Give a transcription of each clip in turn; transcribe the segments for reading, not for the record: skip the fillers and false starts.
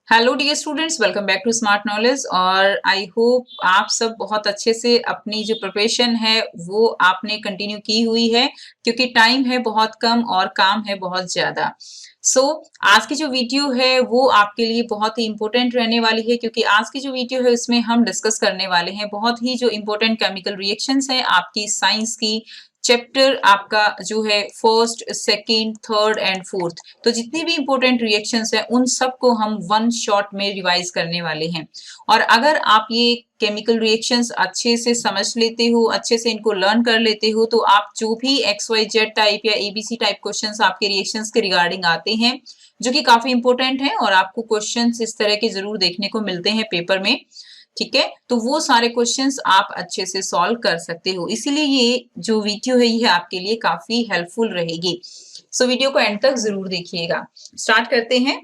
Hello dear students, welcome back to smart knowledge. और I hope आप सब बहुत अच्छे से अपनी जो प्रिपरेशन है वो आपने कंटिन्यू की हुई है, क्योंकि टाइम है बहुत कम और काम है बहुत ज्यादा। आज की जो वीडियो है वो आपके लिए बहुत ही इंपॉर्टेंट रहने वाली है, क्योंकि आज की जो वीडियो है उसमें हम डिस्कस करने वाले हैं बहुत ही जो इंपॉर्टेंट केमिकल रिएक्शंस हैं आपकी साइंस की। चैप्टर आपका जो है first, second, third and fourth, तो जितनी भी इंपॉर्टेंट रिएक्शंस हैं उन सबको हम वन शॉट में रिवाइज करने वाले हैं। और अगर आप ये केमिकल रिएक्शंस अच्छे से समझ लेते हो, अच्छे से इनको लर्न कर लेते हो, तो आप जो भी XYZ टाइप या ABC टाइप क्वेश्चंस आपके रिएक्शंस के रिगार्डिंग आते हैं, जो कि काफी इंपॉर्टेंट है और आपको क्वेश्चंस इस तरह के जरूर देखने को मिलते हैं पेपर में, ठीक है, तो वो सारे क्वेश्चंस आप अच्छे से सॉल्व कर सकते हो। इसीलिए ये जो वीडियो है ये आपके लिए काफी हेल्पफुल रहेगी। वीडियो को एंड तक जरूर देखिएगा। स्टार्ट करते हैं।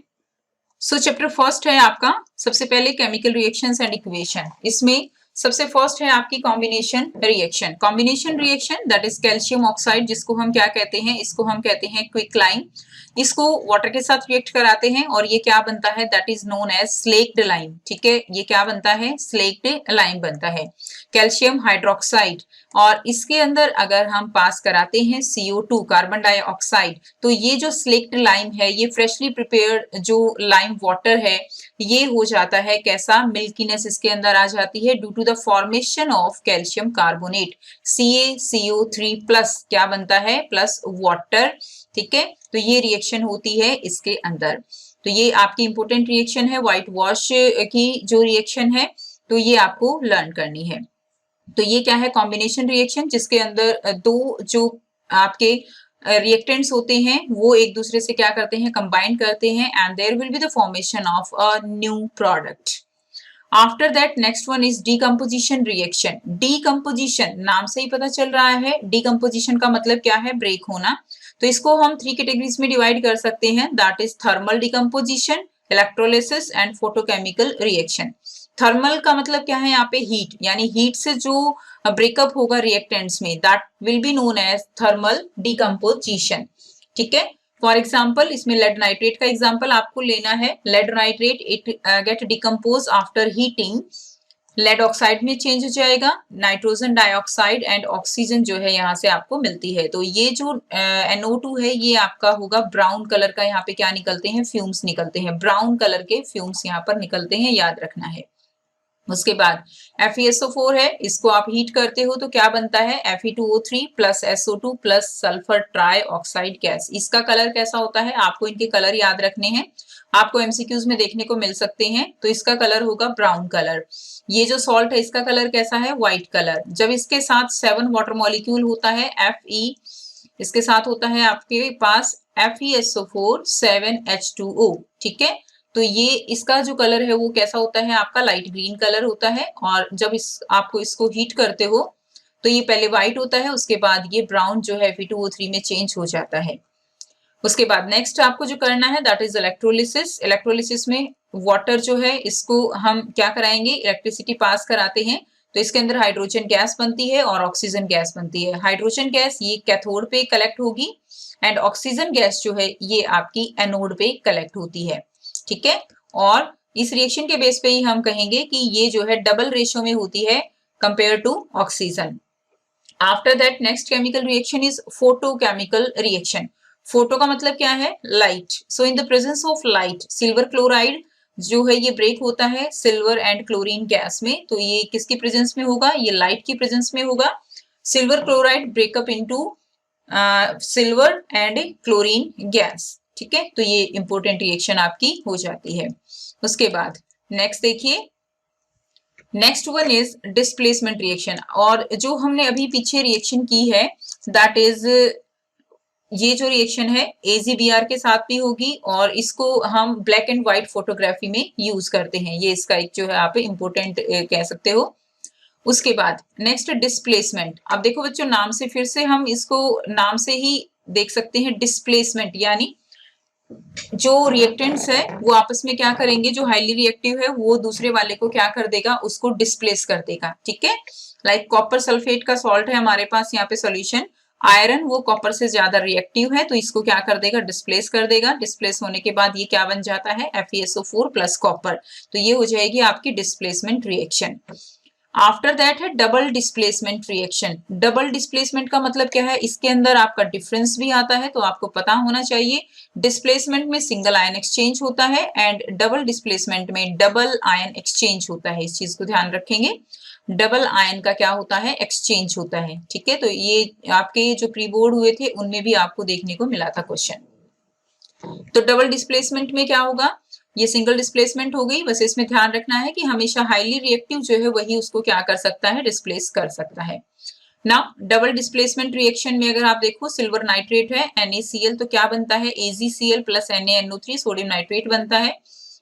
चैप्टर फर्स्ट है आपका, सबसे पहले केमिकल रिएक्शंस एंड इक्वेशन। इसमें सबसे फर्स्ट है आपकी combination reaction. Combination reaction that is calcium oxide, जिसको हम क्या कहते हैं, इसको हम कहते हैं क्विकलाइन। इसको वाटर के साथ रिएक्ट कराते हैं और ये क्या बनता है, that is known as slaked lime. ठीक है, ये क्या बनता है, स्लेक्ड लाइम बनता है, कैल्शियम हाइड्रोक्साइड। और इसके अंदर अगर हम पास कराते हैं CO2 कार्बन डाइऑक्साइड, तो ये जो स्लेक्ड लाइम है, ये फ्रेशली प्रिपेयर्ड जो लाइम वाटर है, ये हो जाता है कैसा, मिल्कीनेस इसके अंदर आ जाती है due to the formation of calcium carbonate, CaCO3 plus क्या बनता है, प्लस वाटर। ठीक है, तो ये रिएक्शन होती है इसके अंदर। तो ये आपकी इंपॉर्टेंट रिएक्शन है, व्हाइट वॉश की जो रिएक्शन है, तो ये आपको लर्न करनी है। तो ये क्या है, कॉम्बिनेशन रिएक्शन, जिसके अंदर दो जो आपके रिएक्टेंट्स होते हैं वो एक दूसरे से क्या करते हैं, कंबाइन करते हैं, and there will be the formation of a new product. After that next one is decomposition reaction. Decomposition नाम से ही पता चल रहा है, डीकम्पोजिशन का मतलब क्या है, ब्रेक होना। तो इसको हम 3 कैटेगरीज में डिवाइड कर सकते हैं, that is thermal decomposition, electrolysis and photochemical reaction. Thermal का मतलब क्या है, यहाँ पे हीट, यानी हीट से जो ब्रेकअप होगा रिएक्टेंट्स में, that will be known as thermal decomposition. ठीक है, फॉर एग्जाम्पल इसमें लेड नाइट्रेट का एग्जाम्पल आपको लेना है। Lead nitrate it get decompose after heating, lead oxide में चेंज हो जाएगा, नाइट्रोजन डाइऑक्साइड एंड ऑक्सीजन जो है यहाँ से आपको मिलती है। तो ये जो NO2 है ये आपका होगा ब्राउन कलर का, यहाँ पे क्या निकलते हैं, फ्यूम्स निकलते हैं, ब्राउन कलर के फ्यूम्स यहाँ पर निकलते हैं, याद रखना है। उसके बाद FeSO4 है, इसको आप हीट करते हो तो क्या बनता है, Fe2O3 plus SO2 plus sulphur try oxide gas. इसका कलर कैसा होता है, आपको इनके कलर याद रखने हैं, आपको MCQs में देखने को मिल सकते हैं। तो इसका कलर होगा ब्राउन कलर। ये जो सॉल्ट है इसका कलर कैसा है, व्हाइट कलर। जब इसके साथ 7 वाटर मॉलिक्यूल होता है, Fe, इसके साथ होता है आपके पास FeSO4 7H2O। ठीक है, तो ये इसका जो कलर है वो कैसा होता है, आपका लाइट ग्रीन कलर होता है। और जब आपको इसको हीट करते हो तो ये पहले व्हाइट होता है, उसके बाद ये ब्राउन जो है Fe2O3 में चेंज हो जाता है। उसके बाद नेक्स्ट आपको जो करना है दैट इज इलेक्ट्रोलिसिस। इलेक्ट्रोलिसिस में वाटर जो है इसको हम क्या कराएंगे, इलेक्ट्रिसिटी पास कराते हैं, तो इसके अंदर हाइड्रोजन गैस बनती है और ऑक्सीजन गैस बनती है। हाइड्रोजन गैस ये कैथोड पे कलेक्ट होगी एंड ऑक्सीजन गैस जो है ये आपकी एनोड पे कलेक्ट होती है। ठीक है, और इस रिएक्शन के बेस पे ही हम कहेंगे कि ये जो है डबल रेशियो में होती है compare to oxygen. After that next chemical reaction is photochemical reaction. Photo का मतलब क्या है, light. So in the presence of light, silver chloride जो है ये ब्रेक होता है सिल्वर एंड क्लोरीन गैस में। तो ये किसकी प्रेजेंस में होगा, ये लाइट की प्रेजेंस में होगा। Silver chloride breakup into silver and chlorine gas. ठीक है, तो ये इंपॉर्टेंट रिएक्शन आपकी हो जाती है। उसके बाद नेक्स्ट देखिए, next one is displacement reaction. और जो हमने अभी पीछे रिएक्शन की है दैट इज, ये जो रिएक्शन है AgBr के साथ भी होगी और इसको हम ब्लैक एंड व्हाइट फोटोग्राफी में यूज करते हैं। ये इसका एक जो है आप इंपॉर्टेंट कह सकते हो। उसके बाद नेक्स्ट डिस्प्लेसमेंट। अब देखो बच्चों, नाम से फिर से हम इसको नाम से ही देख सकते हैं, डिस्प्लेसमेंट यानी जो रिएक्टेंट्स है वो आपस में क्या करेंगे, जो हाईली रिएक्टिव है वो दूसरे वाले को क्या कर देगा, उसको डिस्प्लेस कर देगा। ठीक है, लाइक कॉपर सल्फेट का सॉल्ट है हमारे पास यहाँ पे सॉल्यूशन, आयरन वो कॉपर से ज्यादा रिएक्टिव है, तो इसको क्या कर देगा, डिस्प्लेस कर देगा। डिस्प्लेस होने के बाद ये क्या बन जाता है, FeSO4 प्लस कॉपर, तो ये हो जाएगी आपकी डिस्प्लेसमेंट रिएक्शन। आफ्टर दैट है double displacement reaction. Double displacement का मतलब क्या है, इसके अंदर आपका डिफरेंस भी आता है, तो आपको पता होना चाहिए। डिस्प्लेसमेंट में सिंगल आयन एक्सचेंज होता है एंड डबल डिस्प्लेसमेंट में डबल आयन एक्सचेंज होता है। इस चीज को ध्यान रखेंगे, डबल आयन का क्या होता है, एक्सचेंज होता है। ठीक है, तो ये आपके जो प्री बोर्ड हुए थे उनमें भी आपको देखने को मिला था क्वेश्चन। तो डबल डिस्प्लेसमेंट में क्या होगा, ये सिंगल डिस्प्लेसमेंट हो गई, बस इसमें ध्यान रखना है कि हमेशा हाईली रिएक्टिव जो है वही उसको क्या कर सकता है, डिस्प्लेस कर सकता है ना। डबल डिस्प्लेसमेंट रिएक्शन में अगर आप देखो, सिल्वर नाइट्रेट है NaCl, तो क्या बनता है, AgCl plus NaNO3 sodium nitrate बनता है।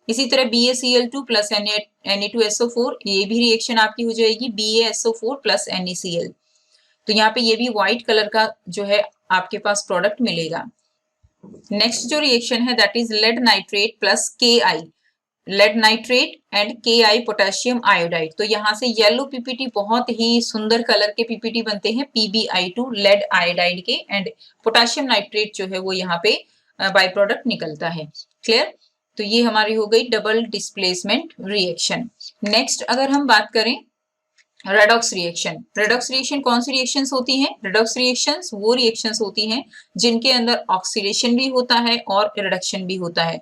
इसी तरह BaCl2 प्लस Na2SO4, ये भी रिएक्शन आपकी हो जाएगी BaSO4 प्लस NaCl। तो यहाँ पे ये भी व्हाइट कलर का जो है आपके पास प्रोडक्ट मिलेगा। नेक्स्ट जो रिएक्शन है that is lead nitrate plus KI, lead nitrate and KI potassium iodide. तो यहाँ से येलो PPT, बहुत ही सुंदर कलर के PPT बनते हैं PbI2 लेड आयोडाइड के, एंड पोटेशियम नाइट्रेट जो है वो यहाँ पे बाय प्रोडक्ट निकलता है। क्लियर, तो ये हमारी हो गई डबल डिस्प्लेसमेंट रिएक्शन। नेक्स्ट अगर हम बात करें रेडॉक्स रिएक्शन। रेडॉक्स रिएक्शन कौन सी रिएक्शंस होती हैं, रेडॉक्स रिएक्शंस वो रिएक्शंस होती हैं जिनके अंदर ऑक्सीडेशन भी होता है और रिडक्शन भी होता है।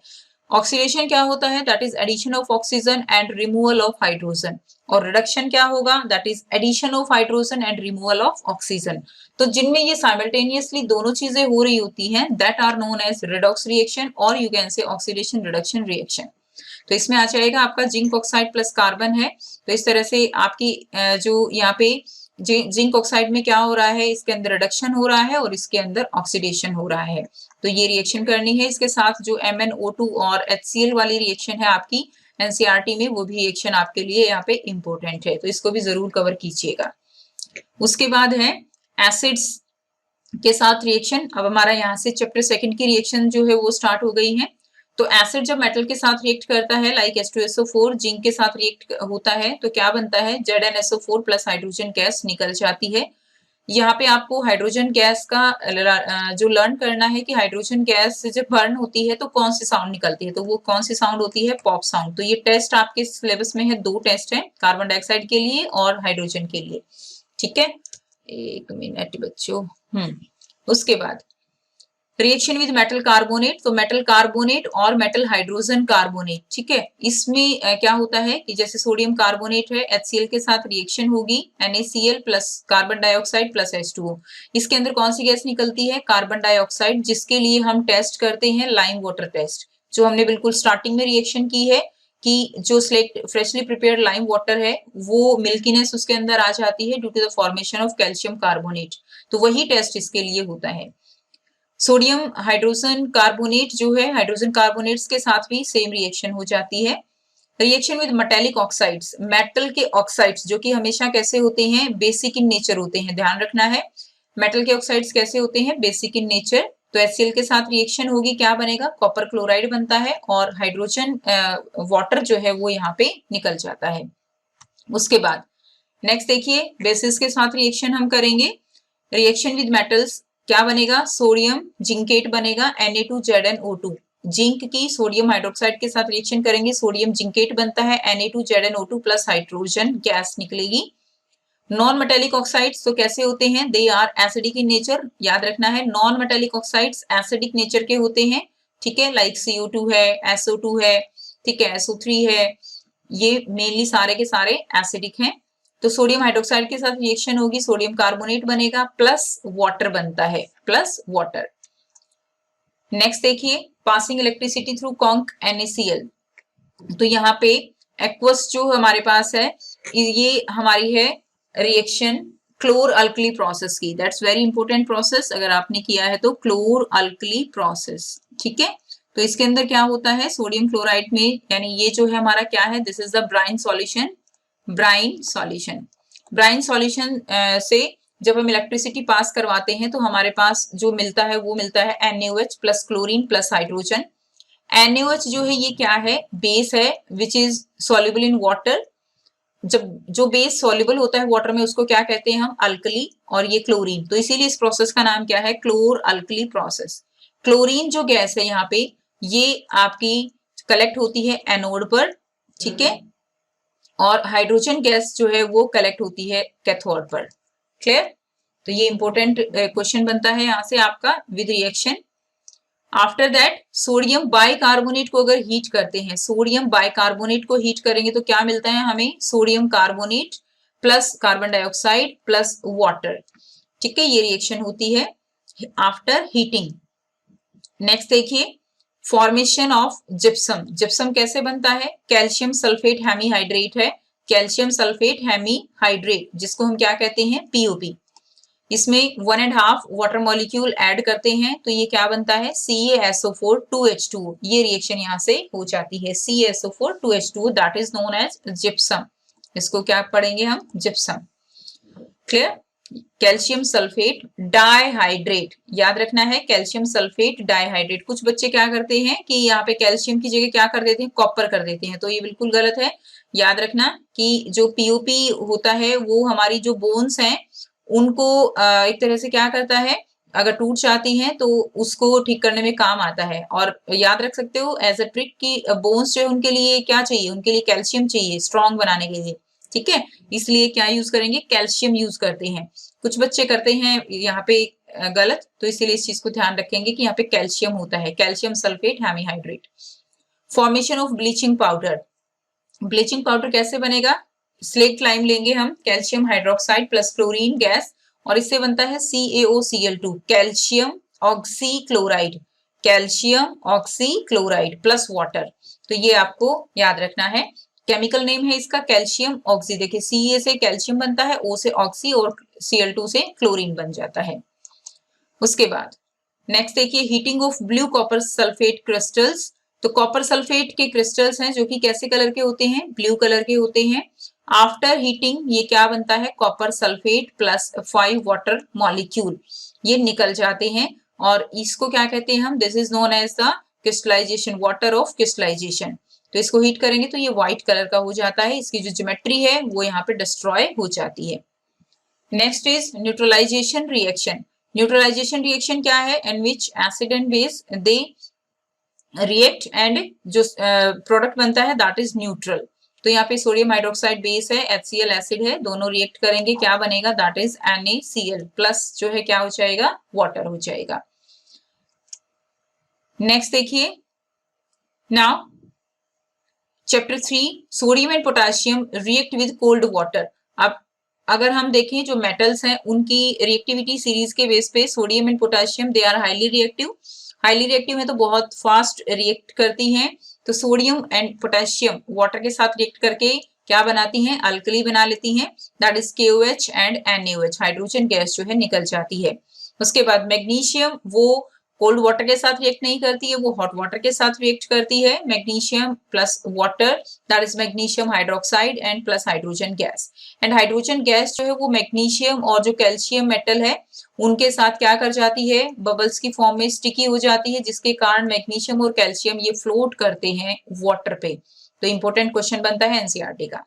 ऑक्सीडेशन क्या होता है, that is addition of oxygen and removal of hydrogen, और रिडक्शन क्या होगा, that is addition of hydrogen and removal of oxygen. तो जिनमें ये साइमल्टेनियसली दोनों चीजें हो रही होती हैं that are known as redox reaction, और you can say oxidation reduction reaction. तो इसमें आ जाएगा आपका जिंक ऑक्साइड प्लस कार्बन है, तो इस तरह से आपकी जो यहाँ पे जिंक ऑक्साइड में क्या हो रहा है, इसके अंदर रिडक्शन हो रहा है और इसके अंदर ऑक्सीडेशन हो रहा है। तो ये रिएक्शन करनी है। इसके साथ जो MnO2 और HCl वाली रिएक्शन है आपकी NCERT में, वो भी रिएक्शन आपके लिए यहाँ पे इंपॉर्टेंट है, तो इसको भी जरूर कवर कीजिएगा। उसके बाद है एसिड्स के साथ रिएक्शन। अब हमारा यहाँ से चैप्टर 2 की रिएक्शन जो है वो स्टार्ट हो गई है। तो एसिड जब मेटल के साथ रिएक्ट करता है लाइक H2SO4 जिंक के साथ रिएक्ट होता है, तो क्या बनता है, ZnSO4 प्लस हाइड्रोजन गैस निकल जाती है। यहाँ पे आपको हाइड्रोजन गैस का जो लर्न करना है कि हाइड्रोजन गैस जब बर्न होती है तो कौन सी साउंड निकलती है, तो वो कौन सी साउंड होती है, पॉप साउंड। तो ये टेस्ट आपके सिलेबस में है, 2 टेस्ट है, कार्बन डाइऑक्साइड के लिए और हाइड्रोजन के लिए। ठीक है, 1 मिनट बच्चों। उसके बाद रिएक्शन विद मेटल कार्बोनेट, तो मेटल कार्बोनेट और मेटल हाइड्रोजन कार्बोनेट। ठीक है, इसमें क्या होता है कि जैसे सोडियम कार्बोनेट है, HCl के साथ रिएक्शन होगी, NaCl plus carbon dioxide plus H2O। इसके अंदर कौन सी गैस निकलती है, कार्बन डाइऑक्साइड, जिसके लिए हम टेस्ट करते हैं लाइम वाटर टेस्ट, जो हमने बिल्कुल स्टार्टिंग में रिएक्शन की है कि जो फ्रेशली प्रिपेयर्ड लाइम वाटर है वो मिल्कीनेस उसके अंदर आ जाती है due to the formation of calcium carbonate, तो वही टेस्ट इसके लिए होता है। सोडियम हाइड्रोजन कार्बोनेट जो है, हाइड्रोजन कार्बोनेट्स के साथ भी सेम रिएक्शन हो जाती है। Reaction with metallic oxides, metal के ऑक्साइड्स जो कि हमेशा कैसे होते हैं, बेसिक इन नेचर होते हैं, ध्यान रखना है। मेटल के ऑक्साइड्स कैसे होते हैं, बेसिक इन नेचर। तो HCl के साथ रिएक्शन होगी, क्या बनेगा, कॉपर क्लोराइड बनता है और हाइड्रोजन वाटर जो है वो यहाँ पे निकल जाता है। उसके बाद नेक्स्ट देखिए, बेसिस के साथ रिएक्शन हम करेंगे। रिएक्शन विद मेटल्स क्या बनेगा, सोडियम जिंकेट बनेगा, Na2ZnO2। जिंक की सोडियम हाइड्रोक्साइड के साथ रिएक्शन करेंगे, सोडियम जिंकेट बनता है, Na2ZnO2 प्लस हाइड्रोजन गैस निकलेगी। नॉन मेटेलिक ऑक्साइड्स तो कैसे होते हैं, they are acidic in nature, याद रखना है non metallic oxides acidic nature के होते हैं। ठीक है, लाइक CO2 है, SO2 है, ठीक है, SO3 है, ये मेनली सारे के सारे एसिडिक हैं। तो सोडियम हाइड्रोक्साइड के साथ रिएक्शन होगी, सोडियम कार्बोनेट बनेगा प्लस वाटर बनता है, प्लस वाटर। नेक्स्ट देखिए, passing electricity through conc NaCl, तो यहाँ पे एक्वस जो हमारे पास है ये हमारी है रिएक्शन क्लोर अल्कली प्रोसेस की, दैट्स वेरी इंपॉर्टेंट प्रोसेस, अगर आपने किया है तो क्लोर अल्कली प्रोसेस। ठीक है, तो इसके अंदर क्या होता है, सोडियम क्लोराइड में, यानी ये जो है हमारा क्या है, this is the brine solution. Brine solution, brine solution से जब हम इलेक्ट्रिसिटी पास करवाते हैं तो हमारे पास जो मिलता है वो मिलता है NaOH plus chlorine plus hydrogen. NaOH जो है ये क्या है, बेस है which is soluble in water, जब जो बेस सॉल्युबल होता है वाटर में उसको क्या कहते हैं हम, अल्कली, और ये क्लोरीन। तो इसीलिए इस प्रोसेस का नाम क्या है, क्लोर अल्कली प्रोसेस। क्लोरीन जो गैस है यहाँ पे, ये आपकी कलेक्ट होती है एनोड पर, ठीक है, और हाइड्रोजन गैस जो है वो कलेक्ट होती है कैथोड पर। क्लियर? तो ये इंपॉर्टेंट क्वेश्चन बनता है यहाँ से आपका with reaction. After that sodium bicarbonate को अगर हीट करते हैं, सोडियम बाइकार्बोनेट को हीट करेंगे तो क्या मिलता है हमें, sodium carbonate plus carbon dioxide plus water. ठीक है, ये रिएक्शन होती है आफ्टर हीटिंग। नेक्स्ट देखिए, फॉर्मेशन ऑफ जिप्सम। जिप्सम कैसे बनता है, कैल्शियम सल्फेट हेमीहाइड्रेट है, कैल्शियम सल्फेट हेमीहाइड्रेट, जिसको हम क्या कहते हैं, पीओपी। इसमें 1.5 वाटर मॉलिक्यूल ऐड करते हैं तो ये क्या बनता है, CaSO4 2H2O। ये रिएक्शन यहाँ से हो जाती है, CaSO4 2H2O, that is known as gypsum. इसको क्या पढ़ेंगे हम, gypsum. Clear? Calcium sulphate dihydrate, याद रखना है, कैल्शियम सल्फेट डाइहाइड्रेट। कुछ बच्चे क्या करते हैं कि यहाँ पे कैल्शियम की जगह क्या कर देते हैं, कॉपर कर देते हैं, तो ये बिल्कुल गलत है। याद रखना कि जो पीओपी होता है वो हमारी जो बोन्स हैं उनको एक तरह से क्या करता है, अगर टूट जाती हैं तो उसको ठीक करने में काम आता है। और याद रख सकते हो एज अ ट्रिक कि बोन्स जो है उनके लिए क्या चाहिए, उनके लिए कैल्शियम चाहिए स्ट्रॉन्ग बनाने के लिए, ठीक है, इसलिए क्या यूज करेंगे, कैल्शियम यूज करते हैं। कुछ बच्चे करते हैं यहाँ पे गलत, तो इसीलिए इस चीज को ध्यान रखेंगे कि यहाँ पे कैल्शियम होता है, calcium sulphate hemihydrate. Formation of bleaching powder. Bleaching powder कैसे बनेगा, स्लेक्ट लाइम लेंगे हम, calcium hydroxide plus chlorine gas, और इससे बनता है CaOCl2, calcium oxychloride, calcium oxychloride plus water. तो ये आपको याद रखना है। केमिकल नेम है इसका कैल्शियम ऑक्सी। देखिए Ca से कैल्शियम बनता है, O से ऑक्सी और Cl2 से क्लोरीन बन जाता है। उसके बाद नेक्स्ट देखिए, heating of blue copper sulphate crystals. तो कॉपर सल्फेट के क्रिस्टल्स हैं जो कि कैसे कलर के होते हैं, ब्लू कलर के होते हैं। आफ्टर हीटिंग ये क्या बनता है, copper sulphate plus 5 water molecule, ये निकल जाते हैं और इसको क्या कहते हैं हम, this is known as the crystallization, water of crystallization. तो इसको हीट करेंगे तो ये व्हाइट कलर का हो जाता है, इसकी जो ज्योमेट्री है वो यहाँ पे डिस्ट्रॉय हो जाती है। Next is neutralisation reaction. Neutralisation reaction क्या है, in which acid and base they react and जो प्रोडक्ट बनता है दैट इज न्यूट्रल। तो यहाँ पे सोडियम हाइड्रोक्साइड बेस है, HCl एसिड है, दोनों रिएक्ट करेंगे, क्या बनेगा, दैट इज NaCl प्लस जो है क्या हो जाएगा, वाटर हो जाएगा। नेक्स्ट देखिए, now chapter 3, sodium and potassium react with cold water. अब अगर हम देखें जो मेटल्स हैं उनकी रिएक्टिविटी सीरीज के बेस पे, sodium and potassium they are highly reactive. Highly reactive है तो बहुत फास्ट रिएक्ट करती हैं। तो सोडियम एंड पोटेशियम वाटर के साथ रिएक्ट करके क्या बनाती हैं, अल्कली बना लेती हैं, that is KOH and NaOH, hydrogen gas जो है निकल जाती है। उसके बाद मैग्नीशियम वो कोल्ड वाटर के साथ रिएक्ट नहीं करती है, वो हॉट वाटर के साथ रिएक्ट करती है, magnesium plus water, that is magnesium hydroxide and plus hydrogen gas. And hydrogen gas जो है वो मैग्नीशियम और जो कैल्शियम मेटल है उनके साथ क्या कर जाती है, बबल्स की फॉर्म में स्टिकी हो जाती है, जिसके कारण मैग्नीशियम और कैल्शियम ये फ्लोट करते हैं वाटर पे। तो इंपॉर्टेंट क्वेश्चन बनता है एनसीईआरटी का।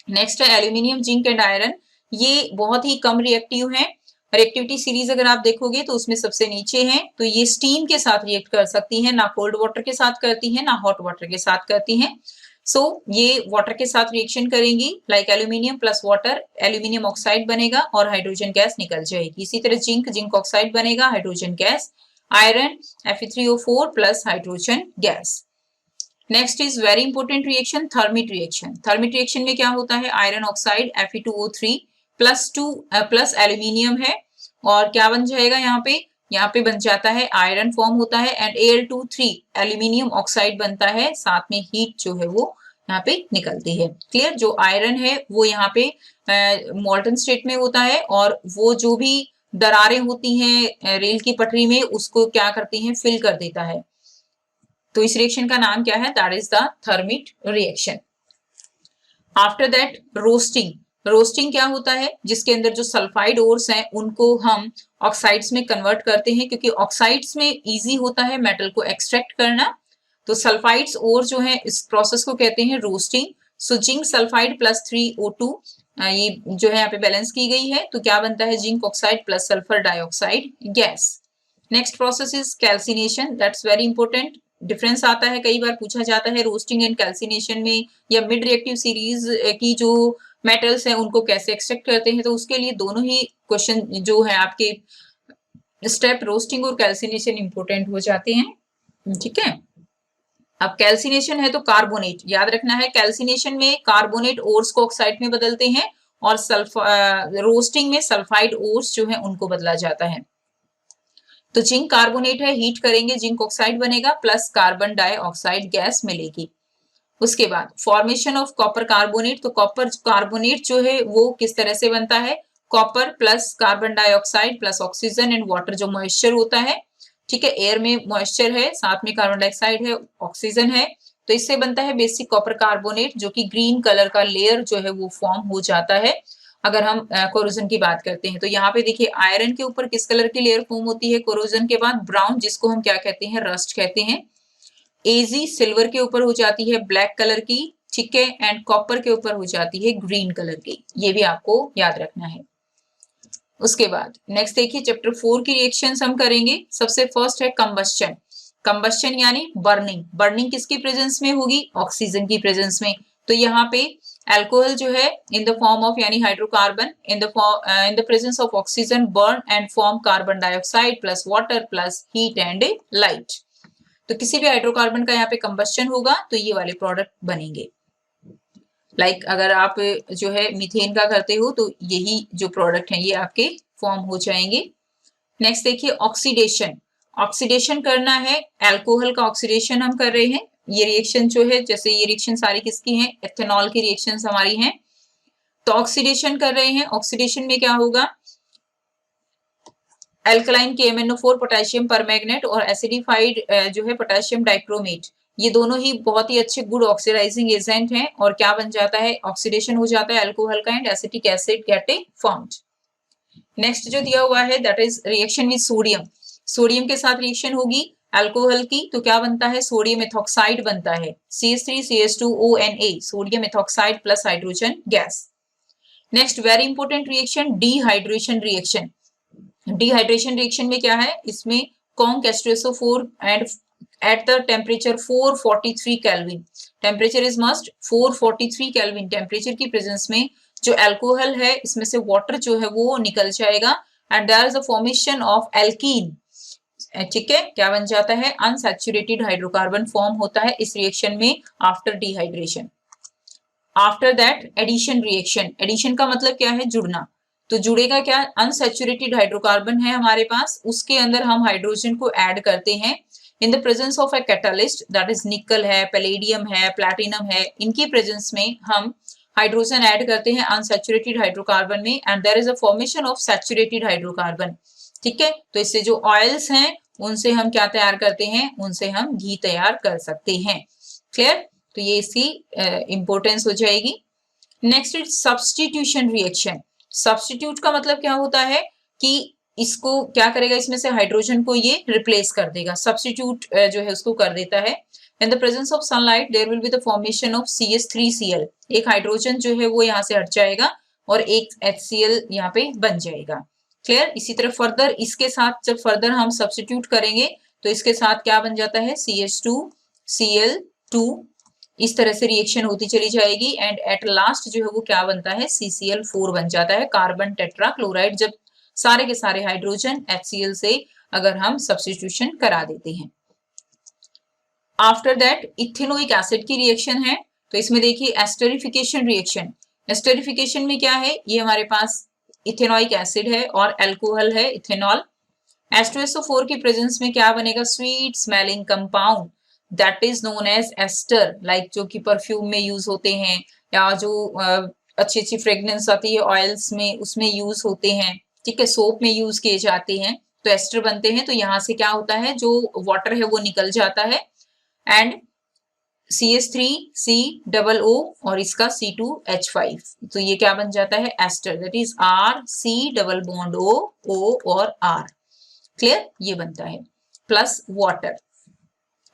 नेक्स्ट है एल्यूमिनियम, जिंक एंड आयरन। ये बहुत ही कम रिएक्टिव हैं। रिएक्टिविटी सीरीज अगर आप देखोगे तो उसमें सबसे नीचे है, तो ये स्टीम के साथ रिएक्ट कर सकती हैं, ना कोल्ड वाटर के साथ करती हैं ना हॉट वाटर के साथ करती हैं। सो ये वाटर के साथ रिएक्शन करेंगी, like aluminium plus water, aluminium oxide बनेगा और हाइड्रोजन गैस निकल जाएगी। इसी तरह जिंक, जिंक ऑक्साइड बनेगा, hydrogen gas, iron Fe3O4 plus hydrogen gas. Next is very important reaction, thermite reaction. Thermite reaction में क्या होता है, iron oxide Fe2O3 plus aluminium है और क्या बन जाएगा, यहाँ पे बन जाता है आयरन फॉर्म होता है एंड Al2 3 एल्यूमिनियम ऑक्साइड बनता है, साथ में हीट जो है वो यहाँ पे निकलती है। क्लियर? जो आयरन है वो यहाँ पे मॉल्टन स्टेट में होता है और वो जो भी दरारें होती हैं रेल की पटरी में उसको क्या करती हैं, फिल कर देता है। तो इस रिएक्शन का नाम क्या है, that is the thermite reaction. After that roasting. Roasting क्या होता है, जिसके अंदर जो सल्फाइड ओर्स हैं उनको हम ऑक्साइड्स में कन्वर्ट करते हैं, क्योंकि ऑक्साइड्स में इजी होता है मेटल को एक्सट्रैक्ट करना। तो सल्फाइड्स ओर जो है इस प्रोसेस को कहते हैं roasting. So zinc sulphide plus 3O2 ये जो है यहाँ पे बैलेंस की गई है, तो क्या बनता है zinc oxide plus sulphur dioxide gas. Next process is calcination, that's very important. Difference आता है, कई बार पूछा जाता है रोस्टिंग एंड कैल्सिनेशन में, या मिड रिएक्टिव सीरीज की जो मेटल्स हैं उनको कैसे एक्सट्रैक्ट करते हैं, तो उसके लिए दोनों ही क्वेश्चन जो है आपके स्टेप रोस्टिंग और कैल्सिनेशन इंपॉर्टेंट हो जाते हैं, ठीक है। अब कैल्सिनेशन है तो कार्बोनेट याद रखना है, कैल्सिनेशन में कार्बोनेट ओर्स को ऑक्साइड में बदलते हैं, और रोस्टिंग में सल्फाइड ओर्स जो है उनको बदला जाता है। तो जिंक कार्बोनेट है, हीट करेंगे जिंक ऑक्साइड बनेगा प्लस कार्बन डाइऑक्साइड गैस मिलेगी। उसके बाद फॉर्मेशन ऑफ कॉपर कार्बोनेट, तो कॉपर कार्बोनेट जो है वो किस तरह से बनता है, copper plus carbon dioxide plus oxygen and water, जो मॉइस्चर होता है, ठीक है, एयर में मॉइस्चर है, साथ में कार्बन डाइऑक्साइड है, ऑक्सीजन है, तो इससे बनता है बेसिक कॉपर कार्बोनेट, जो कि ग्रीन कलर का लेयर जो है वो फॉर्म हो जाता है। अगर हम कोरोजन की बात करते हैं तो यहाँ पे देखिए आयरन के ऊपर किस कलर की लेयर फॉर्म होती है कोरोजन के बाद, ब्राउन, जिसको हम क्या कहते हैं, रस्ट कहते हैं। एजी सिल्वर के ऊपर हो जाती है ब्लैक कलर की, ठीक है, एंड कॉपर के ऊपर हो जाती है ग्रीन कलर की, ये भी आपको याद रखना है। उसके बाद नेक्स्ट देखिए चैप्टर 4 की रिएक्शंस हम करेंगे। सबसे फर्स्ट है कंबस्शन, कंबस्शन यानी बर्निंग, बर्निंग किसकी प्रेजेंस में होगी, ऑक्सीजन की प्रेजेंस में। तो यहाँ पे अल्कोहल जो है इन द फॉर्म ऑफ यानी hydrocarbon in the presence of oxygen burn and form carbon dioxide plus water plus heat and light. तो किसी भी हाइड्रोकार्बन का यहाँ पे कंबस्शन होगा तो ये वाले प्रोडक्ट बनेंगे। लाइक अगर आप जो है मीथेन का करते हो तो यही जो प्रोडक्ट है ये आपके फॉर्म हो जाएंगे। नेक्स्ट देखिए ऑक्सीडेशन, ऑक्सीडेशन करना है, अल्कोहल का ऑक्सीडेशन हम कर रहे हैं। ये रिएक्शन जो है, जैसे ये रिएक्शन सारी किसकी हैं, एथेनॉल की रिएक्शंस हमारी हैं, तो ऑक्सीडेशन कर रहे हैं। ऑक्सीडेशन में क्या होगा, एल्कलाइन KMnO4 पोटेशियम परमैंगनेट और एसिडिफाइड जो है पोटेशियम डाइक्रोमेट, ये दोनों ही बहुत ही अच्छे गुड ऑक्सीडाइजिंग एजेंट हैं, और क्या बन जाता है, ऑक्सीडेशन हो जाता है अल्कोहल का and acetic acid get formed. Next जो दिया हुआ है that is reaction with sodium, sodium के साथ रिएक्शन होगी अल्कोहल की, तो क्या बनता है, सोडियम एथॉक्साइड बनता है, CH3CH2ONA, sodium ethoxide plus hydrogen gas. Next very important reaction dehydration reaction, dehydration reaction में क्या है, इसमें conc H2SO4 and at the temperature 443 kelvin, temperature is must 443 kelvin temperature की प्रेजेंस में जो अल्कोहल है इसमें से वाटर जो है वो निकल जाएगा and there is a formation of alkene, ठीक है, क्या बन जाता है, अनसैचुरेटेड हाइड्रोकार्बन फॉर्म होता है इस रिएक्शन में after dehydration. After that addition reaction, addition का मतलब क्या है, जुड़ना, तो जुड़ेगा क्या, अनसैचुरेटेड हाइड्रोकार्बन है हमारे पास, उसके अंदर हम हाइड्रोजन को ऐड करते हैं इन the presence of a catalyst, that is निकल है, पैलेडियम है, प्लैटिनम है, इनकी प्रेजेंस में हम हाइड्रोजन ऐड करते हैं अनसैचुरेटेड हाइड्रोकार्बन में and there is a formation of saturated hydrocarbon, ठीक है। तो इससे जो ऑयल्स हैं उनसे हम क्या तैयार करते हैं, उनसे हम घी तैयार कर सकते हैं, क्लियर। तो ये इसकी इंपॉर्टेंस हो जाएगी। Next is substitution reaction, substitute का मतलब क्या होता है कि इसको क्या करेगा, इसमें से हाइड्रोजन को ये रिप्लेस कर देगा, सब्स्टिट्यूट जो है उसको कर देता है। In the presence of sunlight there will be the formation of CH3Cl, एक हाइड्रोजन जो है वो यहाँ से हट जाएगा और एक HCl यहाँ पे बन जाएगा, क्लियर। इसी तरह फर्दर इसके साथ जब फर्दर हम सब्स्टिट्यूट करेंगे तो इसके साथ क्या बन जाता है, CH2Cl2, इस तरह से रिएक्शन होती चली जाएगी एंड एट लास्ट जो है वो क्या बनता है, CCl4 बन जाता है, कार्बन टेट्रा क्लोराइड, जब सारे के सारे हाइड्रोजन HCl से अगर हम सब्स्टिट्यूशन करा देते हैं। आफ्टर दैट इथेनोइक एसिड की रिएक्शन है, तो इसमें देखिए एस्टरिफिकेशन रिएक्शन, एस्टरिफिकेशन में क्या है, ये हमारे पास इथेनोइक एसिड है और अल्कोहल है इथेनॉल, H2SO4 की प्रेजेंस में क्या बनेगा, sweet smelling compound that is known as ester, like जो कि परफ्यूम में यूज होते हैं या जो अच्छी अच्छी फ्रेग्रेंस आती है ऑयल्स में उसमें यूज होते हैं, ठीक है, सोप में यूज किए जाते हैं, तो एस्टर बनते हैं। तो यहाँ से क्या होता है, जो वाटर है वो निकल जाता है एंड CH3COO और इसका C2H5, तो ये क्या बन जाता है, ester, that is RC double bond O और R, क्लियर, ये बनता है प्लस वाटर।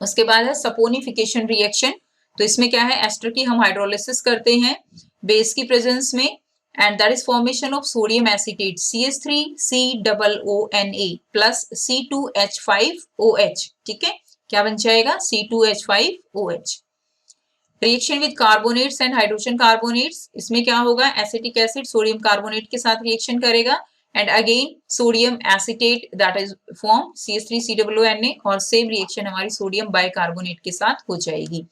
उसके बाद है सपोनिफिकेशन रिएक्शन, तो इसमें क्या है, एस्टर की हम हाइड्रोलिसिस करते हैं बेस की प्रेजेंस में, and that is formation of sodium acetate CH3COONA plus C2H5OH। ठीक है, क्या बन जाएगा, C2H5OH। Reaction with carbonates and hydrogen carbonates, इसमें क्या होगा, एसिटिक एसिड सोडियम कार्बोनेट के साथ रिएक्शन करेगा, and again sodium acetate that is form CH3COONA, और सेम रिएक्शन हमारी सोडियम बाइकार्बोनेट के साथ हो जाएगी।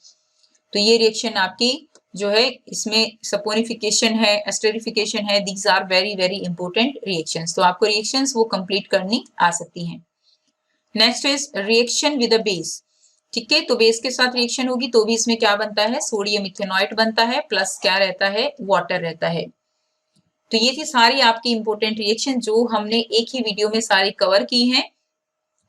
तो ये रिएक्शन आपकी जो है, इसमें सपोनिफिकेशन है, एस्टरिफिकेशन है, these are very very important reactions. तो आपको रिएक्शंस वो कंप्लीट करनी आ सकती हैं। Next is reaction with a base. ठीक है, तो बेस के साथ रिएक्शन होगी तो भी इसमें क्या बनता है, सोडियम इथेनॉइट बनता है, प्लस क्या रहता है, वाटर रहता है। तो ये थी सारी आपकी इंपॉर्टेंट रिएक्शन जो हमने एक ही वीडियो में सारी कवर की हैं,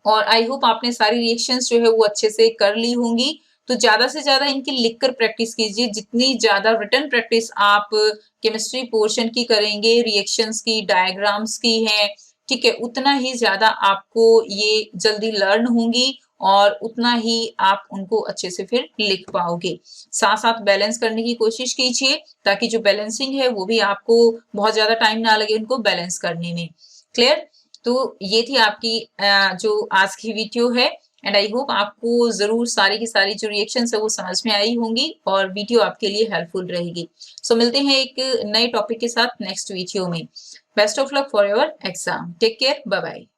और आई होप आपने सारी रिएक्शंस जो है वो अच्छे से कर ली होंगी। तो ज्यादा से ज्यादा इनकी लिखकर प्रैक्टिस कीजिए, जितनी ज्यादा रिटन प्रैक्टिस आप केमिस्ट्री पोर्शन की करेंगे, रिएक्शंस की, डायग्राम्स की है, ठीक है, उतना ही ज्यादा आपको ये जल्दी लर्न होंगी और उतना ही आप उनको अच्छे से फिर लिख पाओगे। साथ साथ बैलेंस करने की कोशिश कीजिए ताकि जो बैलेंसिंग है वो भी आपको बहुत ज्यादा टाइम ना लगे उनको बैलेंस करने में। क्लियर? तो ये थी आपकी जो आज की वीडियो है, एंड आई होप आपको जरूर सारी की सारी जो रिएक्शंस है वो समझ में आई होंगी और वीडियो आपके लिए हेल्पफुल रहेगी। सो मिलते हैं एक नए टॉपिक के साथ नेक्स्ट वीडियो में। Best of luck for your exam. Take care, bye bye.